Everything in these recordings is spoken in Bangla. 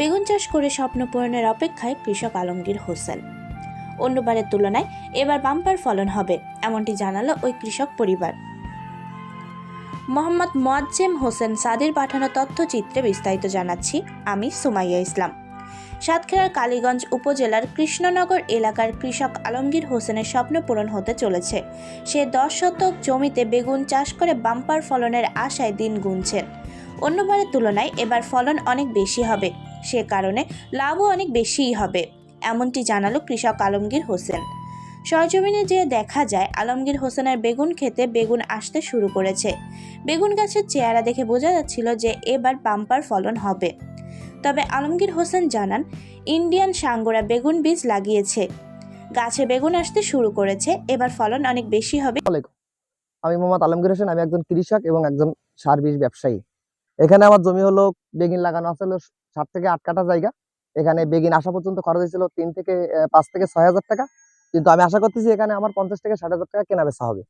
বেগুন চাষ করে স্বপ্ন পূরণের অপেক্ষায় কৃষক আলমগীর হোসেন। অন্যবারের তুলনায় এবার বাম্পার ফলন হবে, এমনটি জানালো ওই কৃষক পরিবার। মোহাম্মদ মোয়াজ্জেম হোসেন সাদির পাঠানো তথ্যচিত্রে বিস্তারিত জানাচ্ছি আমি সুমাইয়া ইসলাম। সাতক্ষীরার কালীগঞ্জ উপজেলার কৃষ্ণনগর এলাকার কৃষক আলমগীর হোসেনের স্বপ্ন পূরণ হতে চলেছে। সে 10 শতক জমিতে বেগুন চাষ করে বাম্পার ফলনের আশায় দিন গুনছেন। অন্যবারের তুলনায় এবার ফলন অনেক বেশি হবে, সে কারণে লাভও অনেক বেশিই হবে, এমনটি জানালো কৃষক আলমগীর হোসেন। সরজমিনে যেয়ে দেখা যায় আলমগীর হোসেনের বেগুন খেতে বেগুন আসতে শুরু করেছে। বেগুন গাছের চেহারা দেখে বোঝা যাচ্ছিল যে এবার বাম্পার ফলন হবে। তবে আলমগীর হোসেন জানান, ইন্ডিয়ান সাঙ্গোরা বেগুন বীজ লাগিয়েছে, গাছে বেগুন আসতে শুরু করেছে, এবার ফলন অনেক বেশি হবে। আমি মোহাম্মদ আলমগীর হোসেন, আমি একজন কৃষক এবং একজন সার বীজ ব্যবসায়ী। এখানে আমার জমি হলো বেগুন লাগানো আছে 7 থেকে 8 কাঠা জায়গা। এখানে বেগুন আসা পর্যন্ত খরচ হয়েছিল 5 থেকে 6 হাজার টাকা, কিন্তু আমি আশা করতেছি এখানে আমার 50 থেকে 60 হাজার টাকা কেনা বেচা হবে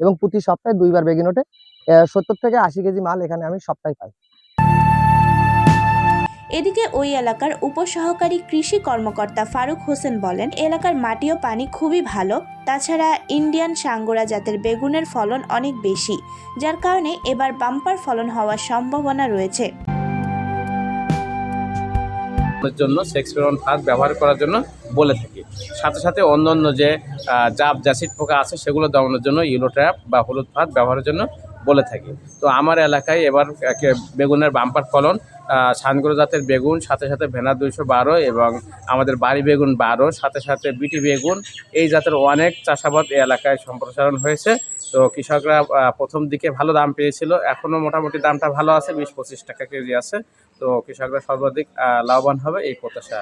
এবং প্রতি সপ্তাহে 2বার বেগুন ওঠে। 70 থেকে 80 কেজি মাল এখানে আমি সপ্তাহে পাই। এদিকে ওই এলাকার উপসহকারী কৃষি কর্মকর্তা ফারুক হোসেন বলেন, এলাকার মাটি ও পানি খুবই ভালো, তাছাড়া ইন্ডিয়ান সাঙ্গোরা জাতের বেগুনের ফলন অনেক বেশি, যার কারণে এবার বাম্পার ফলন হওয়ার সম্ভাবনা রয়েছে। জন্য সেক্সফেরন ফাঁদ ব্যবহার করার জন্য বলে থাকি, সাথে সাথে অন্যান্য যে জাপ জাসিড পোকা আছে সেগুলো দমানোর জন্য ইয়েলো ট্র্যাপ বা হলুদ ফাঁদ ব্যবহারের জন্য বলে থাকি। তো আমার এলাকায় এবার বেগুনের বাম্পার ফলন, সানগ্রো জাতের বেগুন, সাথে সাথে ভেনা 212 এবং আমাদের বাড়ি বেগুন 12, সাথে সাথে বিটি বেগুন, এই জাতের অনেক চাষাবাদ এই এলাকায় সম্প্রসারণ হয়েছে। তো কৃষকরা প্রথম দিকে ভালো দাম পেয়েছিল, এখনও মোটামুটি দামটা ভালো আছে, 20-25 টাকা কেজি আছে। তো কৃষকরা সর্বাধিক লাভবান হবে এই প্রত্যাশা।